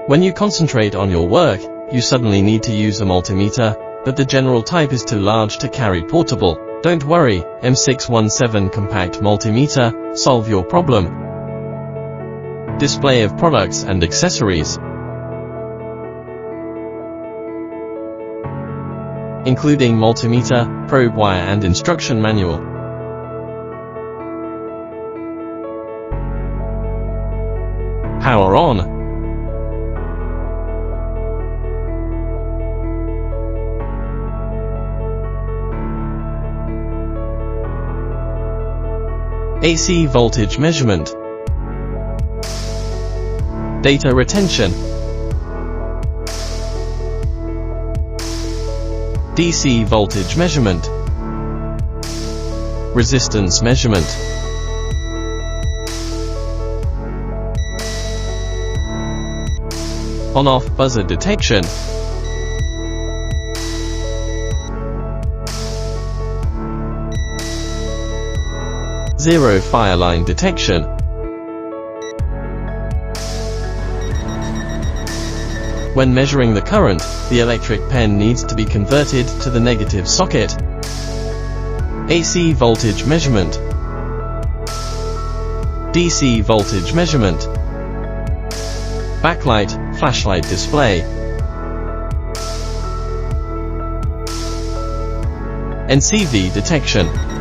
When you concentrate on your work, you suddenly need to use a multimeter, but the general type is too large to carry portable. Don't worry, M617 Compact Multimeter, solve your problem. Display of products and accessories, including multimeter, probe wire and instruction manual. Power on. AC voltage measurement. Data retention. DC voltage measurement. Resistance measurement. On-off buzzer detection. Zero fire line detection. When measuring the current, the electric pen needs to be converted to the negative socket. AC voltage measurement. DC voltage measurement. Backlight, flashlight display. NCV detection.